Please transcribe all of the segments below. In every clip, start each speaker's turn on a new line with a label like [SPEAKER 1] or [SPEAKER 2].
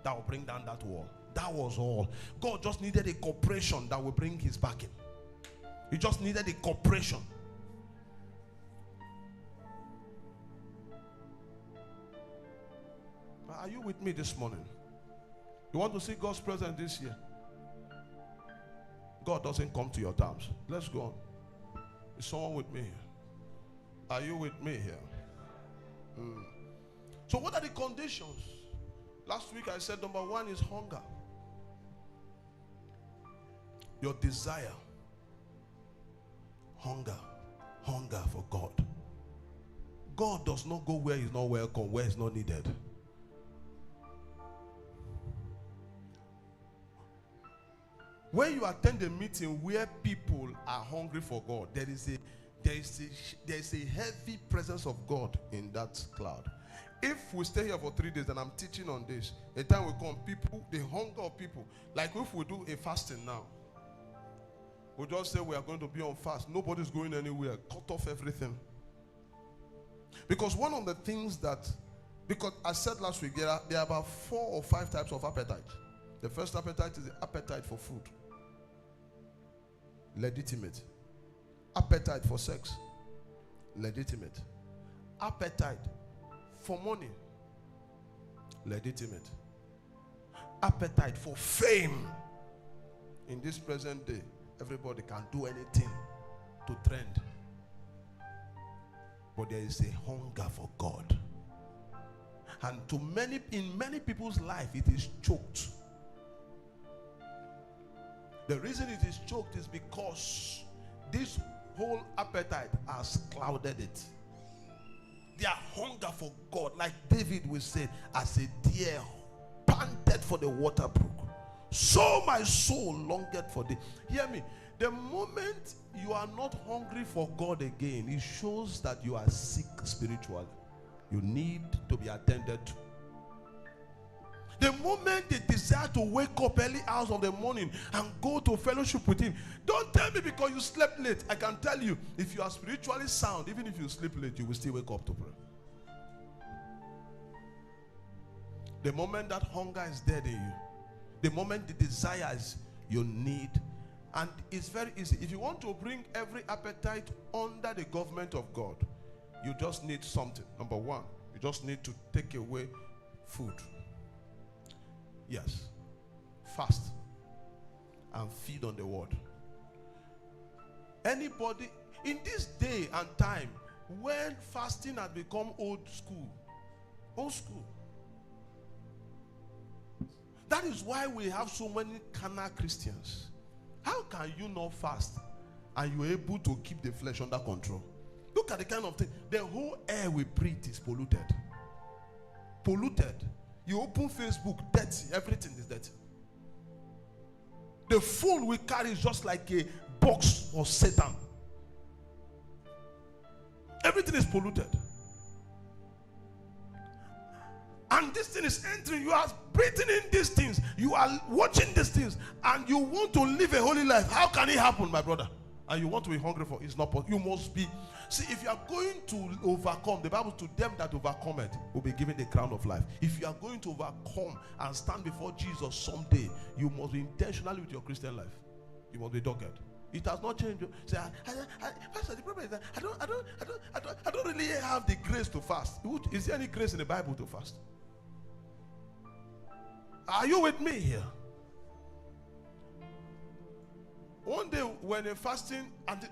[SPEAKER 1] that will bring down that wall. That was all. God just needed a corporation that will bring his backing. He just needed a corporation. Are you with me this morning? You want to see God's presence this year? God doesn't come to your terms. Let's go on. Is someone with me here? Are you with me here? So what are the conditions? Last week I said number one is hunger. Your desire. Hunger. Hunger for God. God does not go where he's not welcome, where he's not needed. When you attend a meeting where people are hungry for God, there is a heavy presence of God in that cloud. If we stay here for 3 days and I'm teaching on this, a time will come, people, the hunger of people, like if we do a fasting now, we just say we are going to be on fast. Nobody's going anywhere. Cut off everything. Because one of the things that, because I said last week, there are about 4 or 5 types of appetite. The first appetite is the appetite for food. Legitimate. Appetite for sex. Legitimate. Appetite for money. Legitimate. Appetite for fame. In this present day, everybody can do anything to trend. But there is a hunger for God. And in many people's life, it is choked. The reason it is choked is because this whole appetite has clouded it. Their hunger for God, like David will say, as a deer panted for the water brook, so my soul longed for thee. Hear me. The moment you are not hungry for God again, it shows that you are sick spiritually. You need to be attended to. The moment they desire to wake up early hours of the morning and go to fellowship with him, don't tell me because you slept late. I can tell you, if you are spiritually sound, even if you sleep late, you will still wake up to pray. The moment that hunger is dead in you, the moment the desires you need, and it's very easy. If you want to bring every appetite under the government of God, you just need something. Number one, you just need to take away food. Yes. Fast and feed on the word. Anybody in this day and time when fasting has become old school. That is why we have so many carnal Christians. How can you not fast and you're able to keep the flesh under control? Look at the kind of thing. The whole air we breathe is polluted. Polluted. You open Facebook, dirty. Everything is dirty. The phone we carry is just like a box of Satan. Everything is polluted. And this thing is entering. You are breathing in these things. You are watching these things. And you want to live a holy life. How can it happen, my brother? And you want to be hungry for it. It's not possible. You must be. See, if you are going to overcome, the Bible, to them that overcome it will be given the crown of life. If you are going to overcome and stand before Jesus someday, you must be intentional with your Christian life. You must be dogged. It has not changed. Say, Pastor, the problem is that I don't really have the grace to fast. Is there any grace in the Bible to fast? Are you with me here? One day when a fasting, and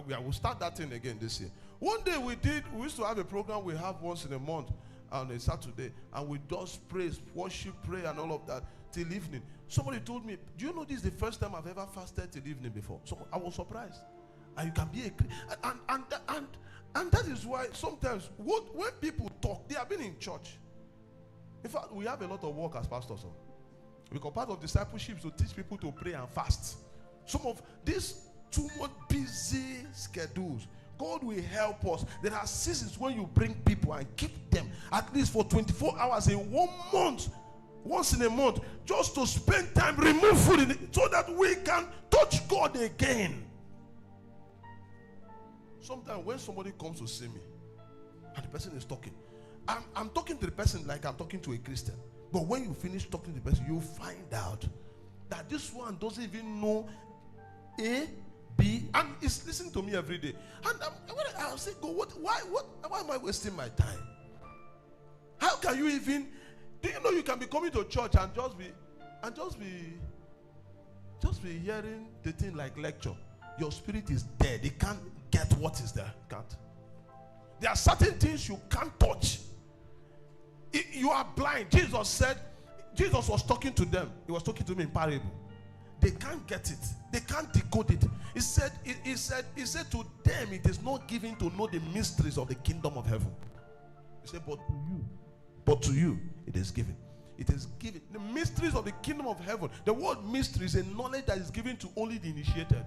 [SPEAKER 1] we will start that thing again this year. One day we used to have a program we have once in a month on a Saturday, and we just praise, worship, pray, and all of that till evening. Somebody told me, do you know this is the first time I've ever fasted till evening before? So I was surprised. And you can be and that is why sometimes when people talk, they have been in church. In fact, we have a lot of work as pastors. Because part of discipleship is to teach people to pray and fast. Some of these too much busy schedules, God will help us. There are seasons when you bring people and keep them at least for 24 hours in 1 month, once in a month, just to spend time, remove food in it, so that we can touch God again. Sometimes when somebody comes to see me and the person is talking, I'm talking to the person like I'm talking to a Christian. But when you finish talking to the person, you find out that this one doesn't even know A, B, and is listening to me every day. And I'll say, God, why am I wasting my time? How can you even, do you know you can be coming to church and just be hearing the thing like lecture? Your spirit is dead. It can't get what is there. Can't. There are certain things you can't touch. You are blind. Jesus was talking to them. He was talking to them in parable. They can't get it. They can't decode it. He said to them, it is not given to know the mysteries of the kingdom of heaven. He said, but to you, it is given. It is given. The mysteries of the kingdom of heaven. The word mystery is a knowledge that is given to only the initiated.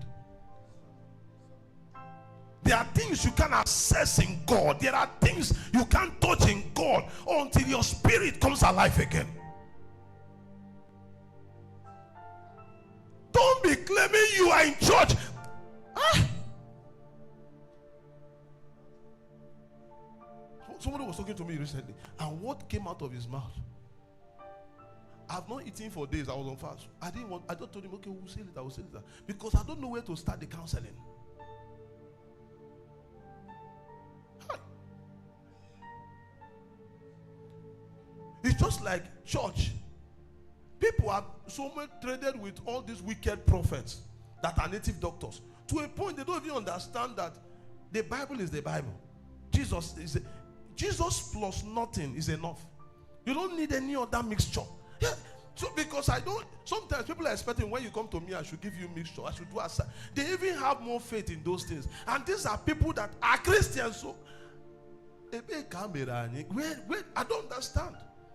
[SPEAKER 1] There are things you can access in God. There are things you can't touch in God until your spirit comes alive again. Don't be claiming you are in church. Somebody was talking to me recently, and what came out of his mouth? I've not eaten for days. I was on fast. I just told him, okay, we'll say later. Because I don't know where to start the counseling. It's just like church. People are so much traded with all these wicked prophets that are native doctors. To a point, they don't even understand that the Bible is the Bible. Jesus plus nothing is enough. You don't need any other mixture. Yeah. So because sometimes people are expecting when you come to me, I should give you mixture. I should do aside. They even have more faith in those things. And these are people that are Christians. So, wait, I don't understand.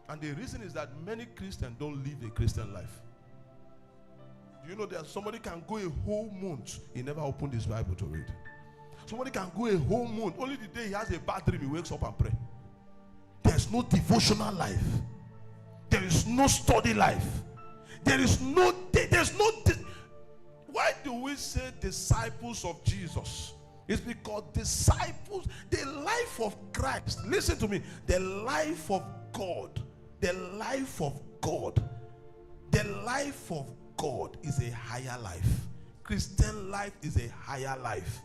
[SPEAKER 1] And the reason is that many Christians don't live a Christian life. Do you know that somebody can go a whole month, he never opened his Bible to read. Somebody can go a whole month, only the day he has a bad dream, he wakes up and pray. There's no devotional life. There is no study life. Why do we say disciples of Jesus? It's because disciples, the life of Christ, listen to me, the life of God, the life of God is a higher life. Christian life is a higher life.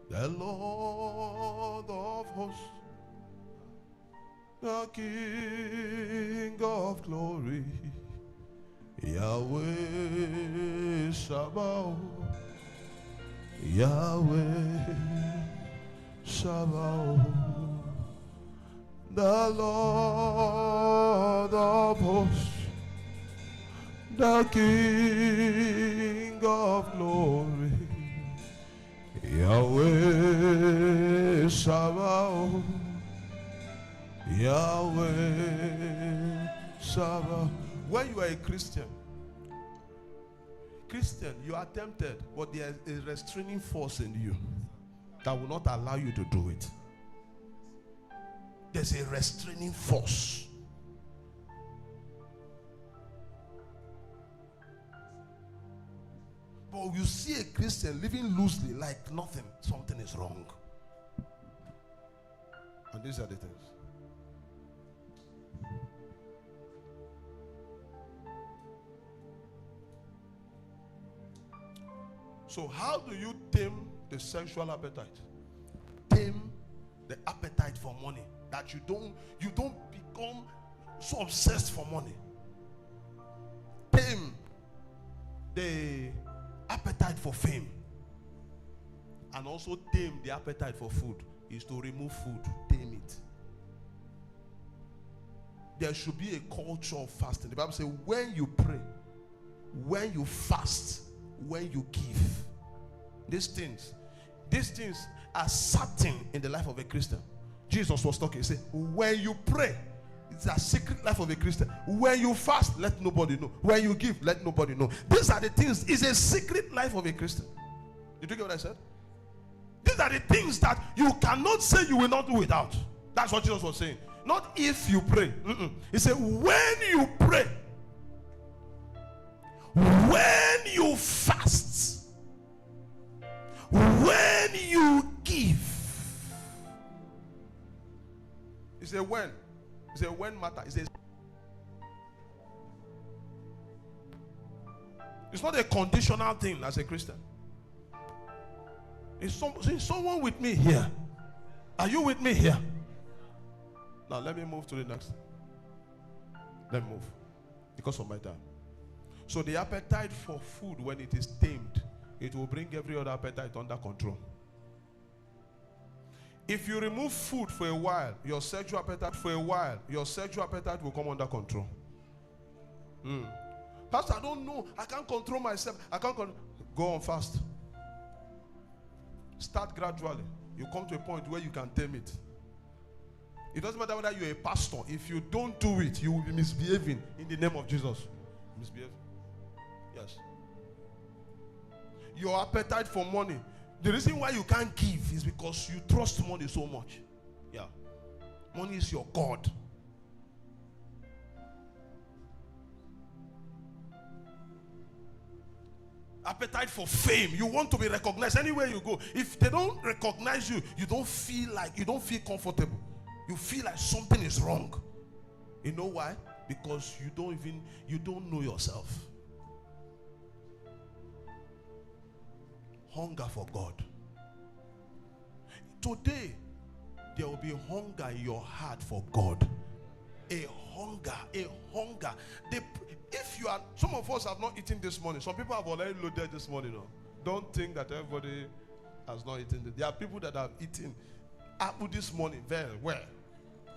[SPEAKER 1] The Lord of hosts, the King of glory, Yahweh Sabaoth, Yahweh Sabaoth, the Lord of hosts, the King of glory, Yahweh Sabaoth, Yahweh Sabaoth. When you are a Christian, you are tempted, but there is a restraining force in you that will not allow you to do it. There's a restraining force. But you see a Christian living loosely like nothing, something is wrong. And these are the things. So how do you tame the sexual appetite? Tame the appetite for money, that you don't become so obsessed for money. Tame the appetite for fame, and also tame the appetite for food is to remove food. Tame it. There should be a culture of fasting. The Bible says when you pray, when you fast, when you give, these things are certain in the life of a Christian. Jesus was talking, he said, when you pray, it's a secret life of a Christian. When you fast, let nobody know. When you give, let nobody know. These are the things. It's a secret life of a Christian. Did you get what I said? These are the things that you cannot say you will not do without. That's what Jesus was saying. Not if you pray. He said, when you pray, when you fast, when you give, It's a when. It's a when matter. It's not a conditional thing as a Christian. Is someone with me here? Are you with me here? Now let me move to the next. Let me move. Because of my time. So the appetite for food, when it is tamed, it will bring every other appetite under control. If you remove food for a while, your sexual appetite will come under control. Pastor, I don't know. I can't control myself. Go on fast. Start gradually. You come to a point where you can tame it. It doesn't matter whether you're a pastor. If you don't do it, you will be misbehaving in the name of Jesus. Misbehave. Yes. Your appetite for money. The reason why you can't give is because you trust money so much. Yeah. Money is your God. Appetite for fame. You want to be recognized anywhere you go. If they don't recognize you, you don't feel comfortable. You feel like something is wrong. You know why? Because you don't know yourself. Hunger for God. Today, there will be hunger in your heart for God. A hunger. If you are, some of us have not eaten this morning. Some people have already loaded this morning. No? Don't think that everybody has not eaten. There are people that have eaten apple this morning very well.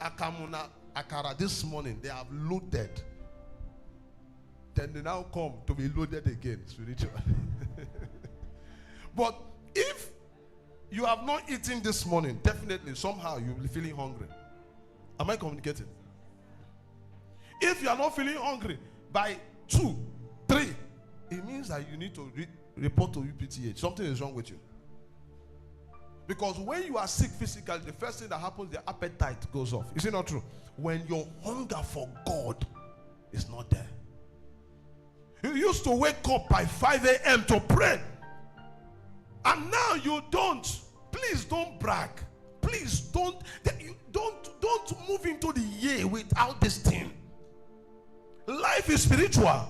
[SPEAKER 1] Akamuna, akara this morning, they have loaded. Then they now come to be loaded again spiritually. But if you have not eaten this morning, definitely somehow you'll be feeling hungry. Am I communicating? If you are not feeling hungry by 2, 3, it means that you need to report to UPTH. Something is wrong with you. Because when you are sick physically, the first thing that happens, the appetite goes off. Is it not true? When your hunger for God is not there. You used to wake up by 5 a.m. to pray. And now you don't. Please don't brag. Please don't move into the year without this thing. Life is spiritual.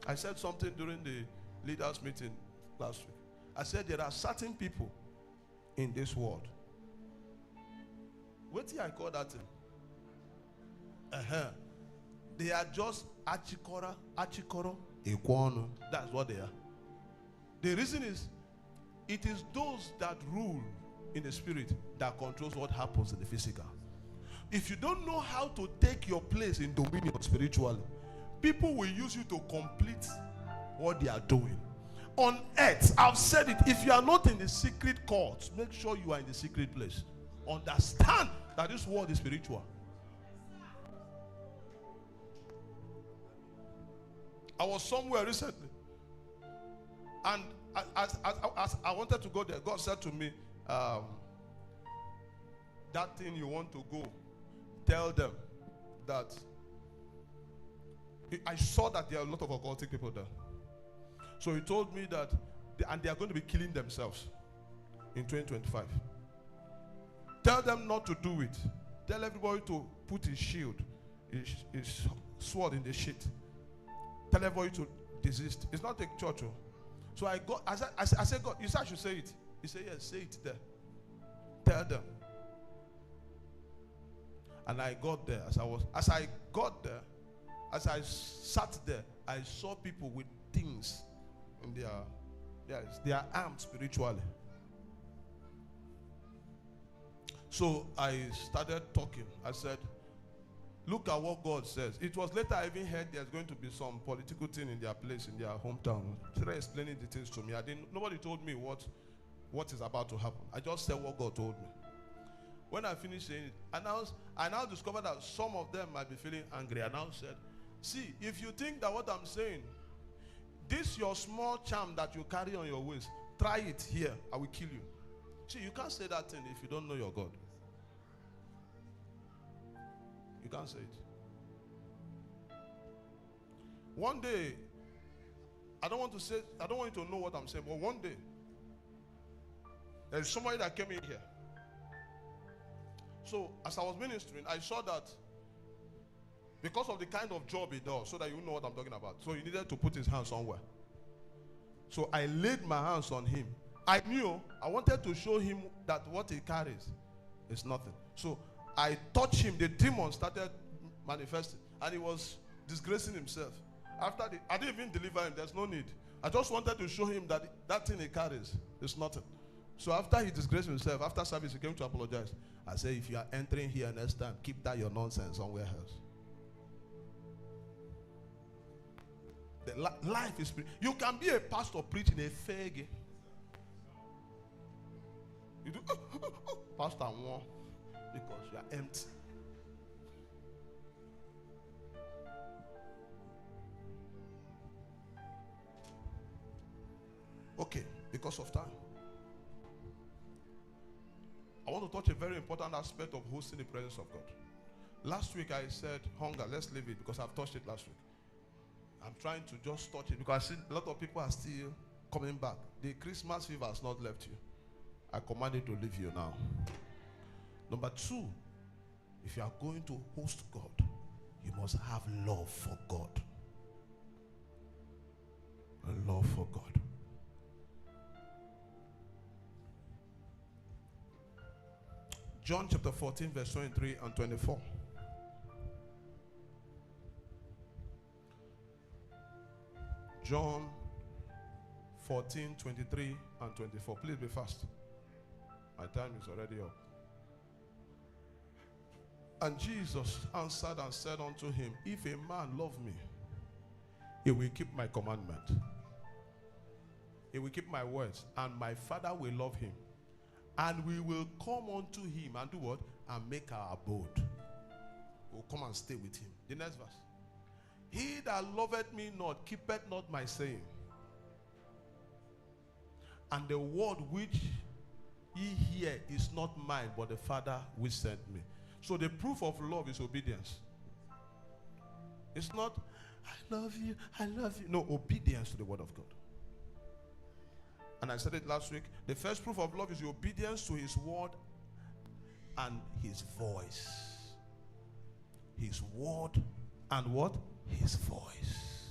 [SPEAKER 1] I said something during the leaders meeting last week. I said there are certain people in this world. What do I call that thing? They are just achikoro, ekwono. That's what they are. The reason is, it is those that rule in the spirit that controls what happens in the physical. If you don't know how to take your place in dominion spiritually, people will use you to complete what they are doing. On earth, I've said it, if you are not in the secret court, make sure you are in the secret place. Understand that this world is spiritual. I was somewhere recently, and as I wanted to go there, God said to me, that thing you want to go, tell them that I saw that there are a lot of occultic people there. So he told me that they are going to be killing themselves in 2025. Tell them not to do it. Tell everybody to put his shield, his sword in the shit. Tell everybody to desist. It's not a church. So I said, God, you said I should say it. He said, yes, say it there. Tell them. And I got there. As I got there, as I sat there, I saw people with things in their armed spiritually. So I started talking. I said, look at what God says. It was later I even heard there's going to be some political thing in their place, in their hometown. They started explaining the things to me. Nobody told me what is about to happen. I just said what God told me. When I finished saying it, I now discovered that some of them might be feeling angry. I now said, see, if you think that what I'm saying, this your small charm that you carry on your waist, try it here, I will kill you. See, you can't say that thing if you don't know your God. You can't say it. One day, I don't want you to know what I'm saying, but one day, there's somebody that came in here. So as I was ministering, I saw that because of the kind of job he does, so that you know what I'm talking about. So he needed to put his hand somewhere. So I laid my hands on him. I knew, I wanted to show him that what he carries is nothing. So I touched him. The demon started manifesting, and he was disgracing himself. After I didn't even deliver him. There's no need. I just wanted to show him that that thing he carries is nothing. So after he disgraced himself, after service, he came to apologize. I said, if you are entering here next time, keep that your nonsense somewhere else. The life is, you can be a pastor preaching a fake. You do pastor one because you are empty. Okay, because of time, I want to touch a very important aspect of hosting the presence of God. Last week I said hunger. Let's leave it because I've touched it last week. I'm trying to just touch it because I see a lot of people are still coming back. The Christmas fever has not left you. I command it to leave you now. Number two, if you are going to host God, you must have love for God. A love for God. John chapter 14, verse 23 and 24. John 14, 23 and 24. Please be fast. My time is already up. And Jesus answered and said unto him, if a man love me, he will keep my commandment. He will keep my words, and my Father will love him. And we will come unto him and do what? And make our abode. We'll come and stay with him. The next verse. He that loveth me not, keepeth not my saying. And the word which ye hear is not mine, but the Father which sent me. So the proof of love is obedience. It's not, I love you, I love you. No, obedience to the word of God. And I said it last week. The first proof of love is the obedience to his word and his voice. His word and what? His voice.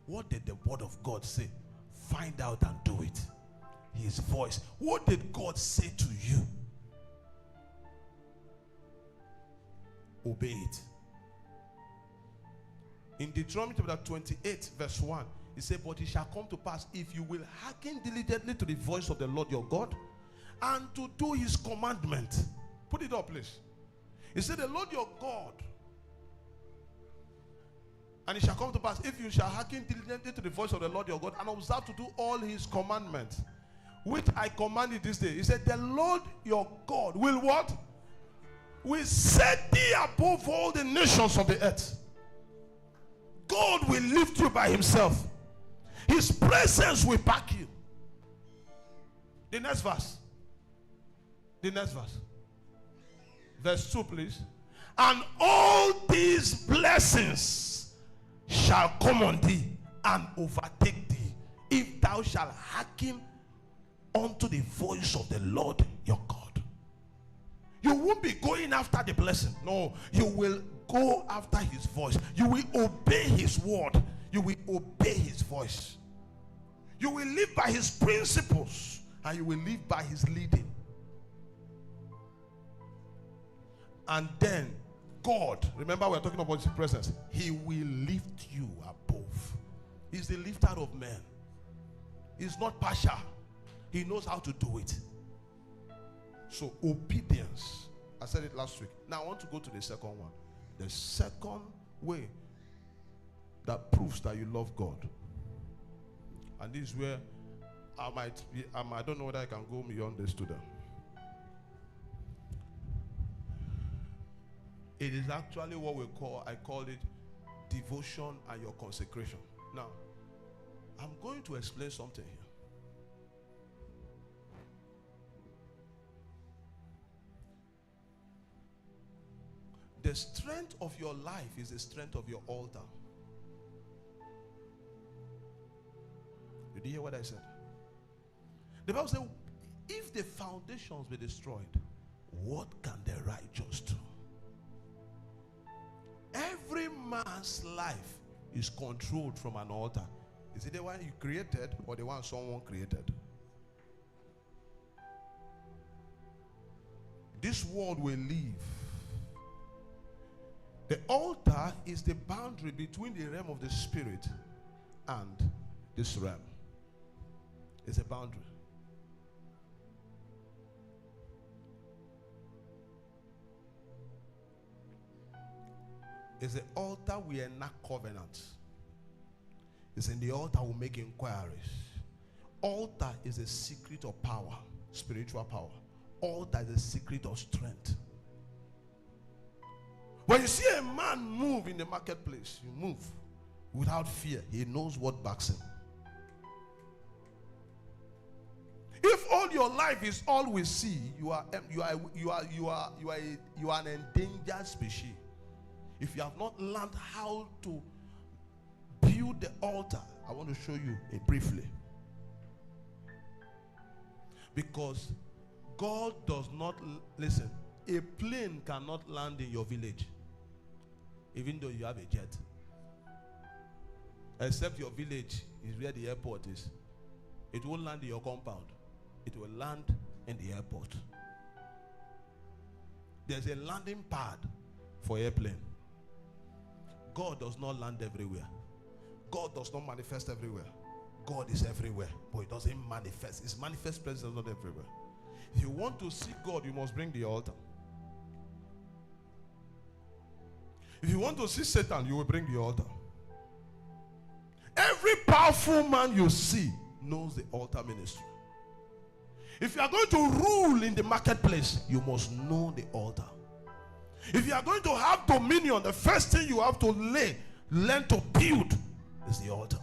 [SPEAKER 1] What did the word of God say? Find out and do it. His voice. What did God say to you? Obey it. In Deuteronomy chapter 28 verse 1, he said, but it shall come to pass if you will hearken diligently to the voice of the Lord your God and to do his commandment. Put it up, please. He said, the Lord your God. And it shall come to pass if you shall hearken diligently to the voice of the Lord your God and observe to do all his commandments, which I command you this day. He said, the Lord your God will what? Will set thee above all the nations of the earth. God will lift you by himself. His presence will back you. The next verse. The next verse. Verse 2, please. And all these blessings shall come on thee and overtake thee, if thou shalt hearken unto the voice of the Lord your God. You won't be going after the blessing. No, you will go after his voice. You will obey his word. You will obey his voice. You will live by his principles, and you will live by his leading. And then God, remember we're talking about his presence, he will lift you above. He's the lifter of men. He's not partial. He knows how to do it. So obedience. I said it last week. Now I want to go to the second one. The second way that proves that you love God. And this is where I don't know whether I can go beyond this today. It is actually what I call it devotion and your consecration. Now, I'm going to explain something here. The strength of your life is the strength of your altar. Did you hear what I said? The Bible says, if the foundations be destroyed, what can the righteous do? Every man's life is controlled from an altar. Is it the one you created or the one someone created? This world will live. The altar is the boundary between the realm of the spirit and this realm. It's a boundary. It's the altar we enact covenants. It's in the altar we make inquiries. Altar is a secret of power, spiritual power. Altar is a secret of strength. When you see a man move in the marketplace, you move without fear. He knows what backs him. If all your life is all we see, you are an endangered species. If you have not learned how to build the altar, I want to show you it briefly. Because God does not, listen, a plane cannot land in your village, even though you have a jet. Except your village is where the airport is. It won't land in your compound. It will land in the airport. There's a landing pad for airplane. God does not land everywhere. God does not manifest everywhere. God is everywhere, but He doesn't manifest. His manifest presence is not everywhere. If you want to see God, you must bring the altar. If you want to see Satan, you will bring the altar. Every powerful man you see knows the altar ministry. If you are going to rule in the marketplace, you must know the altar. If you are going to have dominion, the first thing you have to learn to build is the altar.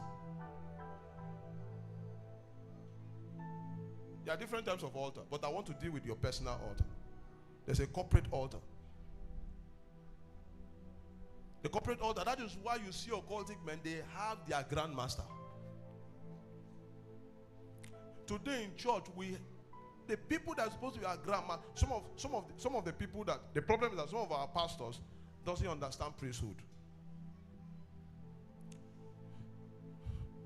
[SPEAKER 1] There are different types of altar, but I want to deal with your personal altar. There's a corporate altar. The corporate altar, that is why you see occultic men, they have their grandmaster. Today in church, the people that are supposed to be our grandma, some of the people that, the problem is that some of our pastors doesn't understand priesthood.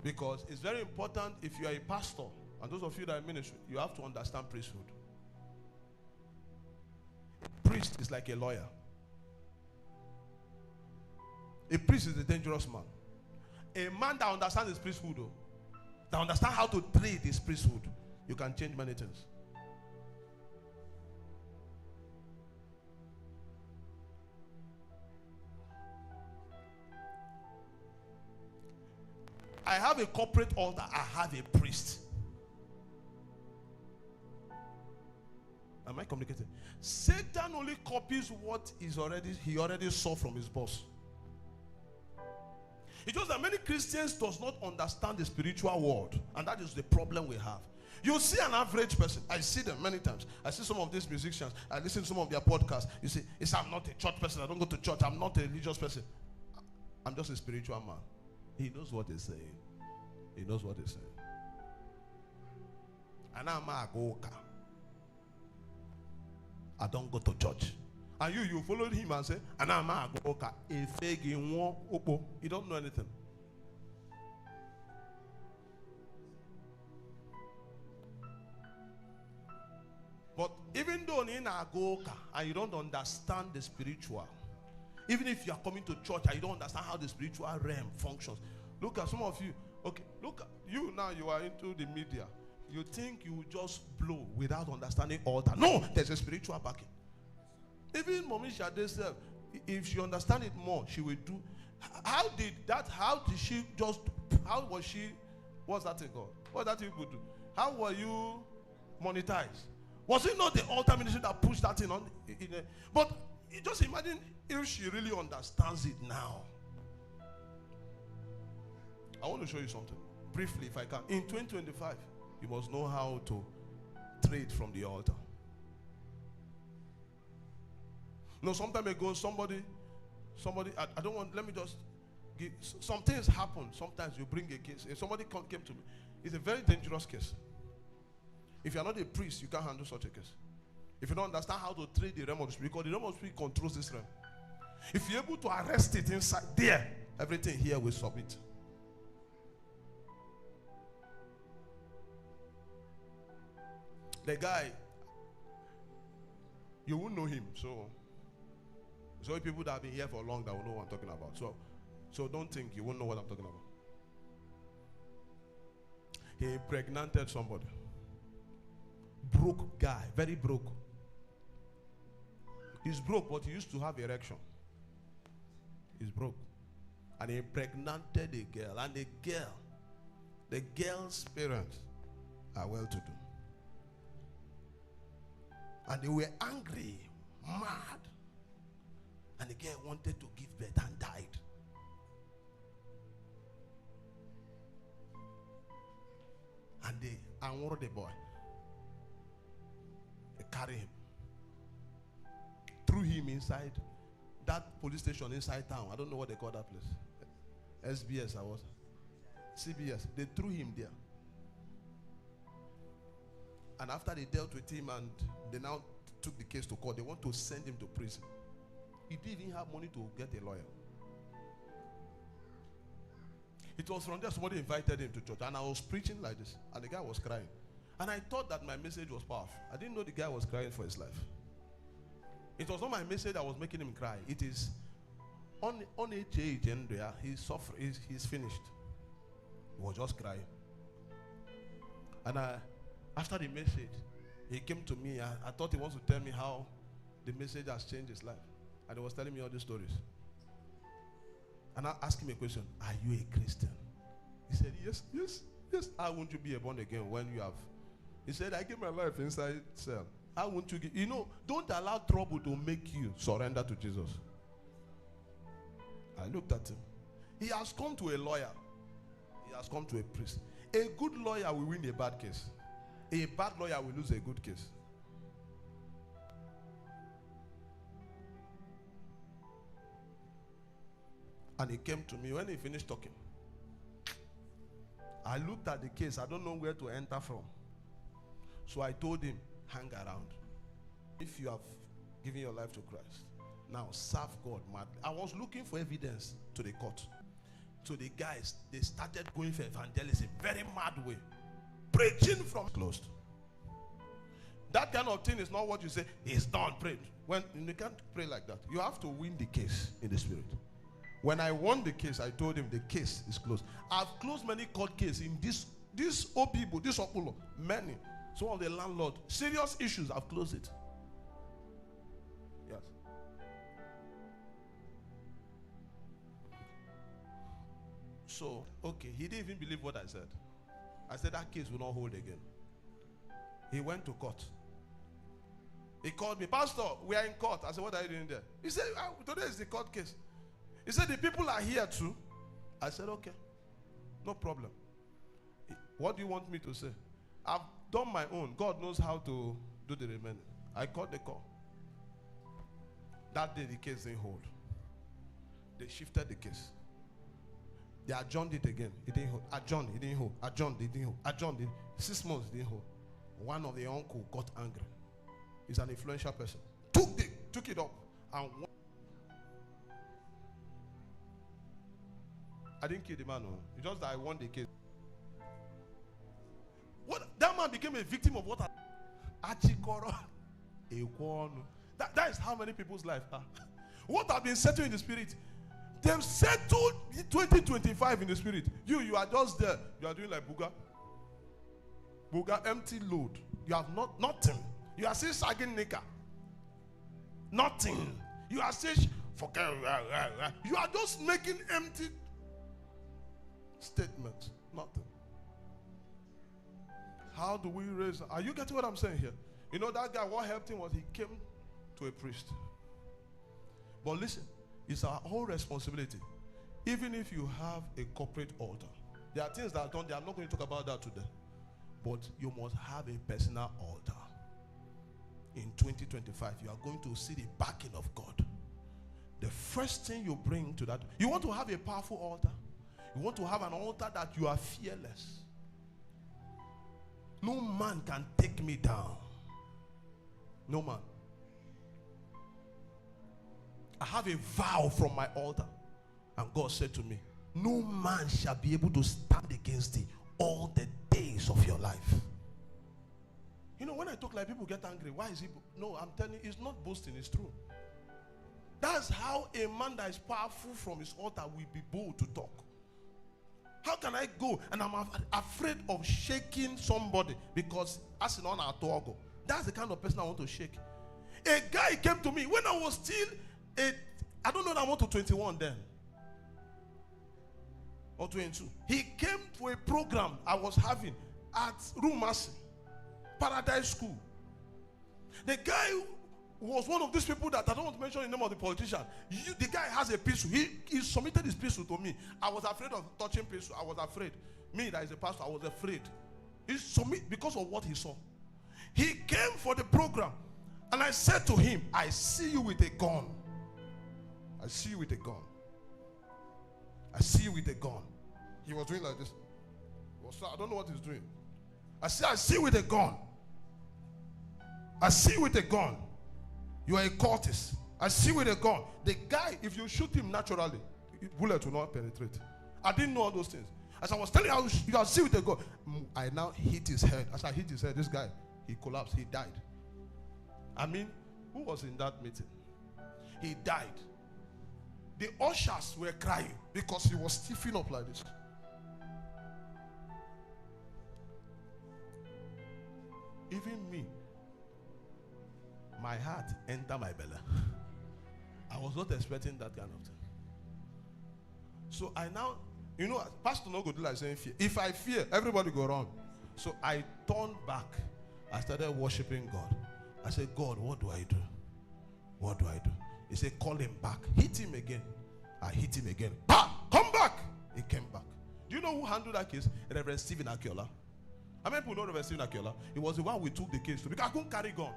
[SPEAKER 1] Because it's very important, if you are a pastor, and those of you that are in ministry, you have to understand priesthood. A priest is like a lawyer. A priest is a dangerous man. A man that understands his priesthood, that understands how to trade his priesthood, you can change many things. I have a corporate altar. I have a priest. Am I communicating? Satan only copies what he already saw from his boss. It's just that many Christians does not understand the spiritual world, and that is the problem we have. You see an average person. I see them many times. I see some of these musicians. I listen to some of their podcasts. You see, I'm not a church person. I don't go to church. I'm not a religious person. I'm just a spiritual man. He knows what he's saying. He knows what he's saying. And I'm a go-ka. I don't go to church. And you followed him and say, and I'm a go-ka. You don't know anything. But even though in a go-ka and you don't understand the spiritual, even if you are coming to church and you don't understand how the spiritual realm functions, look at some of you. Okay, look at you now. You are into the media. You think you will just blow without understanding altar. No, there's a spiritual backing. Even Mommy Shade said, if she understand it more, she will do. How was she? What's that thing called? What's that thing you could do? How were you monetized? Was it not the altar ministry that pushed that thing on? But just imagine if she really understands it now. I want to show you something briefly, if I can. In 2025, you must know how to trade from the altar. No, some time ago, somebody, I don't want, let me just give, some things happen. Sometimes you bring a case. If somebody came to me, it's a very dangerous case. If you are not a priest, you can't handle such a case. If you don't understand how to trade the realm of the spirit, because the realm of the spirit controls this realm. If you're able to arrest it inside there, everything here will submit. The guy, you won't know him, so people that have been here for long that will know what I'm talking about. So don't think you won't know what I'm talking about. He impregnated somebody. Broke guy, very broke. He's broke, but he used to have erection. He's broke. And he impregnated a girl. And the girl's parents are well-to-do. And they were angry, mad. And the girl wanted to give birth and died. And they unwore the boy. They carry him. Threw him inside that police station inside town. I don't know what they call that place. SBS, I was. CBS. They threw him there. And after they dealt with him and they now took the case to court, they want to send him to prison. He didn't even have money to get a lawyer. It was from there somebody invited him to church, and I was preaching like this, and the guy was crying. And I thought that my message was powerful. I didn't know the guy was crying for his life. It was not my message that was making him cry. It is on agenda. He's finished. He was just crying. And after the message, he came to me. I thought he wants to tell me how the message has changed his life. And he was telling me all these stories. And I asked him a question. Are you a Christian? He said, yes. How won't you be born again when you have? He said, I gave my life inside cell. How won't you give? Don't allow trouble to make you surrender to Jesus. I looked at him. He has come to a lawyer. He has come to a priest. A good lawyer will win a bad case. A bad lawyer will lose a good case. And he came to me when he finished talking. I looked at the case. I don't know where to enter from. So I told him, hang around. If you have given your life to Christ, now serve God madly. I was looking for evidence to the court. So the guys, they started going for evangelism, very mad way. Preaching from closed. That kind of thing is not what you say, it's done, prayed. When you can't pray like that. You have to win the case in the spirit. When I won the case, I told him the case is closed. I've closed many court cases in this Okpulor, this Okpulor, many. Some of the landlord, serious issues, I've closed it. Yes. So, okay, he didn't even believe what I said. I said that case will not hold again. He went to court. He called me, Pastor, we are in court. I said, what are you doing there? He said, today is the court case. He said, the people are here too. I said, okay, no problem. What do you want me to say? I've done my own. God knows how to do the remaining. I called the call. That day the case didn't hold. They shifted the case. They adjourned it again. It didn't hold. Adjourned, it didn't hold. Adjourned, it didn't hold. Adjourned it. 6 months, it didn't hold. One of the uncle got angry. He's an influential person. Took it up and won. I didn't kill the man. No. It's just that I won the case. What that man became a victim of what? Achikoro. That is how many people's life are. What have been settled in the spirit? They've settled 2025 in the spirit. You are just there. You are doing like Buga empty load. You have nothing. You are still sagging nigger. Nothing. You are still you are just making empty statements. Nothing. How do we raise? Are you getting what I'm saying here? You know that guy, what helped him was he came to a priest. But listen, it's our whole responsibility. Even if you have a corporate altar, there are things that are done. They are not going to talk about that today. But you must have a personal altar. In 2025, you are going to see the backing of God. The first thing you bring to that, you want to have a powerful altar. You want to have an altar that you are fearless. No man can take me down. No man. I have a vow from my altar. And God said to me, no man shall be able to stand against thee all the days of your life. You know, when I talk like people get angry, why is he? No, I'm telling you, it's not boasting, it's true. That's how a man that is powerful from his altar will be bold to talk. How can I go and I'm afraid of shaking somebody because as in on our togo? That's the kind of person I want to shake. A guy came to me when I was still I don't know that I want to 21 then. Or 22. He came to a program I was having at Rumasi, Paradise School. The guy was one of these people that I don't want to mention the name of the politician. The guy has a pistol. He submitted his pistol to me. I was afraid of touching pistol. I was afraid. Me that is a pastor, I was afraid. He submitted because of what he saw. He came for the program. And I said to him, I see you with a gun. I see you with a gun. I see you with a gun. He was doing like this. I don't know what he's doing. I said, I see you with a gun. I see you with a gun. You are a cultist. I see you with a gun. The guy, if you shoot him naturally, bullet will not penetrate. I didn't know all those things. As I was telling you, you are see with a gun. I now hit his head. As I hit his head, this guy, he collapsed. He died. I mean, who was in that meeting? He died. The ushers were crying because he was stiffing up like this. Even me, my heart entered my belly. I was not expecting that kind of thing. So I now, you know, pastor no go do like saying fear. If I fear, everybody go wrong. So I turned back. I started worshiping God. I said, God, what do I do? What do I do? He said, call him back. Hit him again. I hit him again. Bah! Come back! He came back. Do you know who handled that case? Reverend Stephen Akiola. How many people know Reverend Stephen Akiola? He was the one we took the case to because I couldn't carry gun.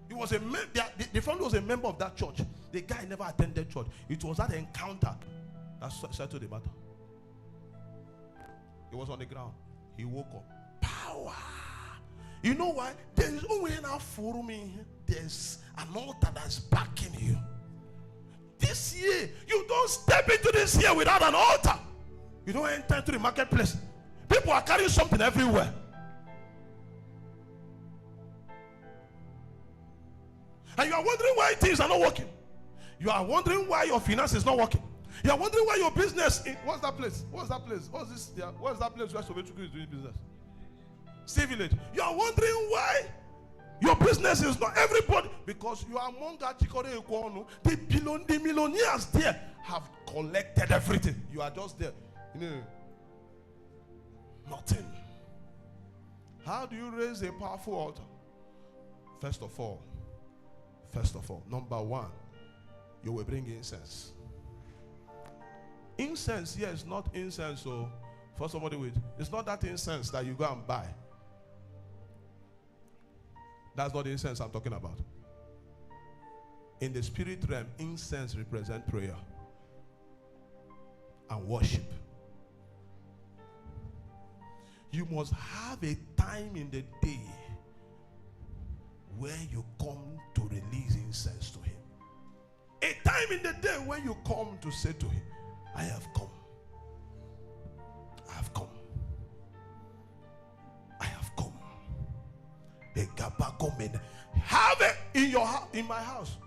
[SPEAKER 1] He was the family was a member of that church. The guy never attended church. It was that encounter that settled the matter. He was on the ground. He woke up. Power. You know why? There is only enough for me. There's an altar that's backing you. This year, you don't step into this year without an altar. You don't enter into the marketplace. People are carrying something everywhere. And you are wondering why things are not working. You are wondering why your finance is not working. You are wondering why your business. What's that place? What's that place? What's this? Yeah, what's that place where Sobechuku is doing business? Stay Village. You are wondering why your business is not everybody because you are among the millionaires there have collected everything. You are just there. You know, nothing. How do you raise a powerful altar? First of all, number one, you will bring incense. Incense, yes, not incense. So, for somebody with, it's not that incense that you go and buy. That's not the incense I'm talking about. In the spirit realm, incense represents prayer and worship. You must have a time in the day where you come to release incense to him. A time in the day when you come to say to him, I have come. I have come. I have come. Have it in your house, in my house.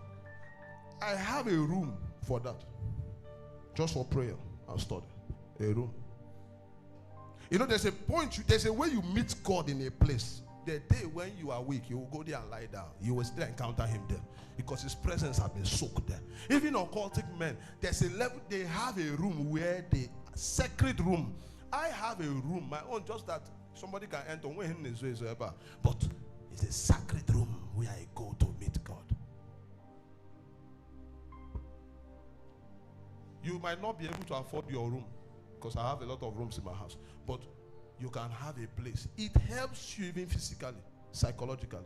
[SPEAKER 1] I have a room for that. Just for prayer and study. A room. You know, there's a point, there's a way you meet God in a place. The day when you are weak, you will go there and lie down. You will still encounter him there. Because his presence has been soaked there. Even occultic men, there's a level, they have a room where the sacred room. I have a room, my own, just that somebody can enter. But it's a sacred room where I go to meet God. You might not be able to afford your room because I have a lot of rooms in my house. But you can have a place. It helps you even physically, psychologically.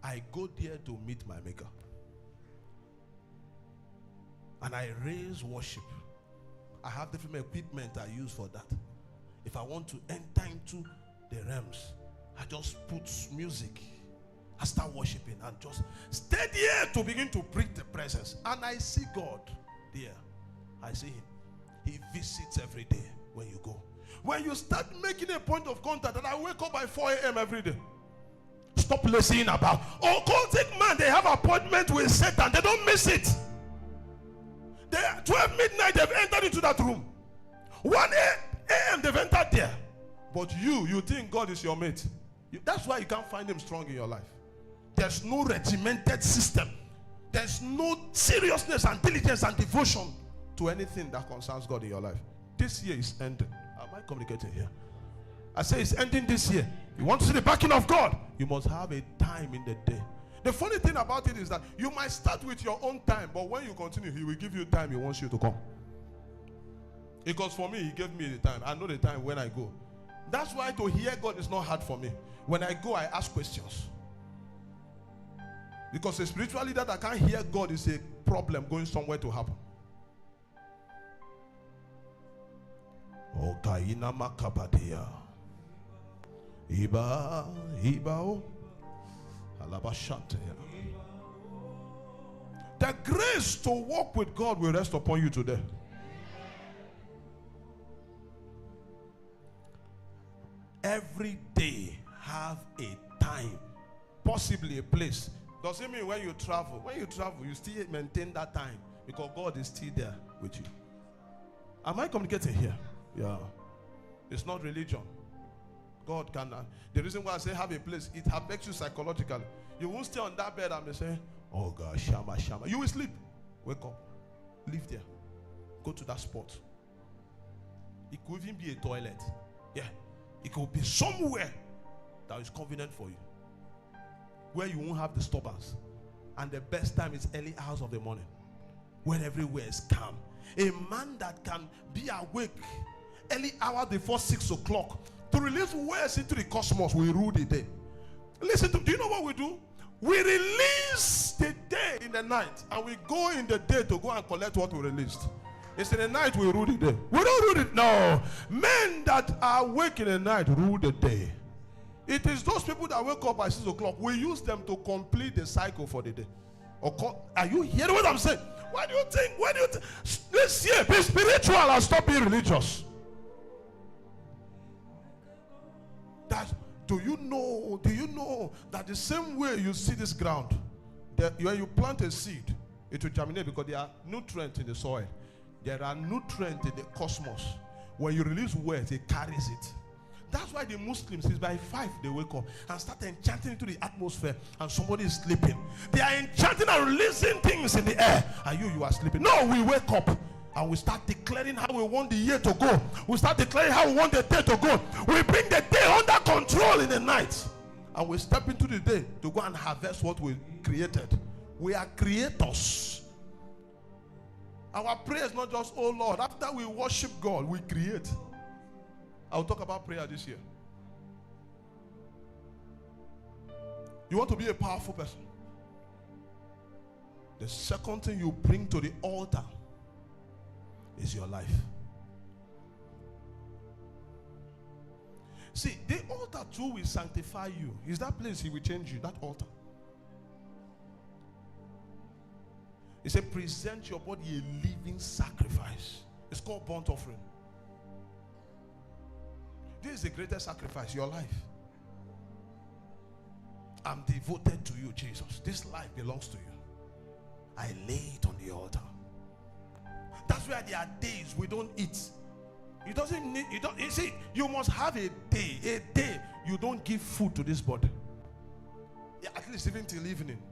[SPEAKER 1] I go there to meet my maker. And I raise worship. I have different equipment I use for that. If I want to enter into the realms, I just put music. I start worshiping and just stay there to begin to bring the presence. And I see God there. I see him. He visits every day when you go. When you start making a point of contact that I wake up by 4 a.m. every day. Stop listening about occultic man. They have appointment with Satan. They don't miss it. They 12 midnight they've entered into that room. 1 a.m. they've entered there. But you think God is your mate. That's why you can't find him strong in your life. There's no regimented system. There's no seriousness and diligence and devotion to anything that concerns God in your life. This year is ending. Am I communicating here? I say it's ending this year. You want to see the backing of God? You must have a time in the day. The funny thing about it is that you might start with your own time, but when you continue, he will give you time he wants you to come. Because for me, he gave me the time. I know the time when I go. That's why to hear God is not hard for me. When I go, I ask questions. Because a spiritual leader that can't hear God is a problem going somewhere to happen. Okaina makabadia. Iba o. Alabashante. The grace to walk with God will rest upon you today. Every day have a time, possibly a place. Does it mean when you travel? When you travel, you still maintain that time because God is still there with you. Am I communicating here? Yeah. It's not religion. God can. The reason why I say have a place, it affects you psychologically. You won't stay on that bed and be saying, oh God, shama, shama. You will sleep. Wake up. Live there. Go to that spot. It could even be a toilet. Yeah. It could be somewhere that is convenient for you, where you won't have disturbance. And the best time is early hours of the morning, when everywhere is calm. A man that can be awake early hours before 6 o'clock to release words into the cosmos will rule the day. Listen to, do you know what we do? We release the day in the night, and we go in the day to go and collect what we released. It's in the night we rule the day. We don't rule it. No. Men that are awake in the night rule the day. It is those people that wake up by 6 o'clock. We use them to complete the cycle for the day. Are you hearing what I'm saying? Why do you think? This year, be spiritual and stop being religious. Do you know that the same way you see this ground, that when you plant a seed, it will germinate because there are nutrients in the soil. There are nutrients in the cosmos. When you release words, it carries it. That's why the Muslims, is by 5 they wake up and start enchanting into the atmosphere, and somebody is sleeping. They are enchanting and releasing things in the air, and you are sleeping. No, we wake up and we start declaring how we want the year to go. We start declaring how we want the day to go. We bring the day under control in the night, and we step into the day to go and harvest what we created. We are creators. Our prayer is not just, oh Lord, after we worship God, we create. I'll talk about prayer this year. You want to be a powerful person? The second thing you bring to the altar is your life. See, the altar too will sanctify you. Is that place he will change you, that altar. He said, present your body a living sacrifice. It's called burnt offering. This is the greatest sacrifice, your life. I'm devoted to you, Jesus. This life belongs to you. I lay it on the altar. That's why there are days we don't eat. You see, you must have a day you don't give food to this body. Yeah, at least even till evening.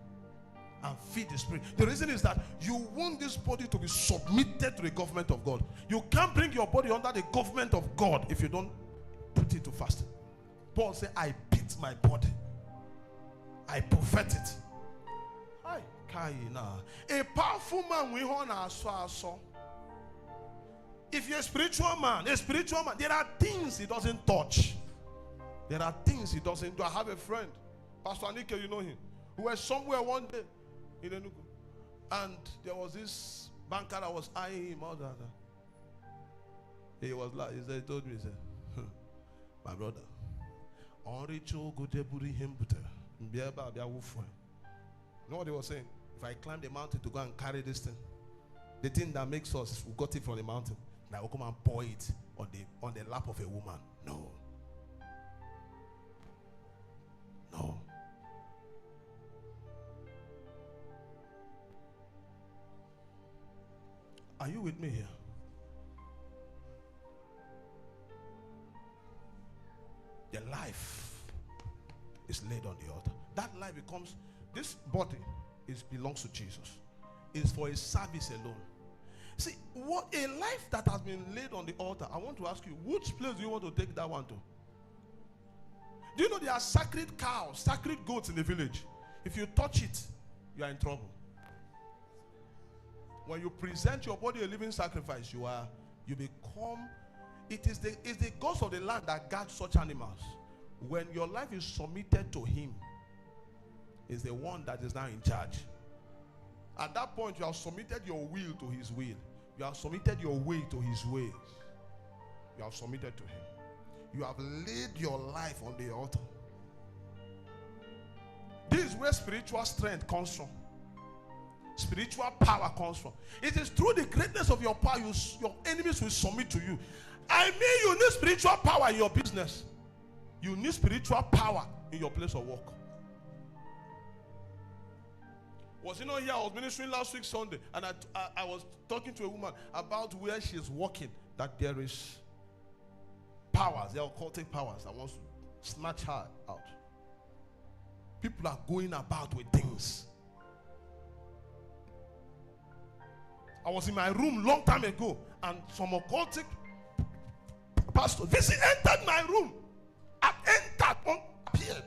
[SPEAKER 1] And feed the spirit. The reason is that you want this body to be submitted to the government of God. You can't bring your body under the government of God if you don't put it to fasting. Paul said, I beat my body. I buffet it. A powerful man we honor. If you're a spiritual man, there are things he doesn't touch. There are things he doesn't do. I have a friend, Pastor Anike, you know him, who was somewhere one day in Enugu, and there was this banker that was eyeing him all that. He was like, he told me, he said, my brother, you know what he was saying? If I climb the mountain to go and carry this thing, the thing that makes us, we got it from the mountain, and I will come and pour it on the lap of a woman. No. No. Are you with me here? The life is laid on the altar. That life becomes, this body belongs to Jesus. It's for his service alone. See, what a life that has been laid on the altar. I want to ask you, which place do you want to take that one to? Do you know there are sacred cows, sacred goats in the village? If you touch it, you are in trouble. When you present your body a living sacrifice, you become, it is the gods of the land that guard such animals. When your life is submitted to him, is the one that is now in charge. At that point, you have submitted your will to his will. You have submitted your way to his ways. You have submitted to him. You have laid your life on the altar. This is where spiritual strength comes from. Spiritual power comes from. It is through the greatness of your power your enemies will submit to you. I mean, you need spiritual power in your business. You need spiritual power in your place of work. Was you know here? I was ministering last week Sunday, and I was talking to a woman about where she's working. That there is powers, there are occultic powers that wants to snatch her out. People are going about with things. I was in my room long time ago, and some occultic pastor entered my room. Appeared.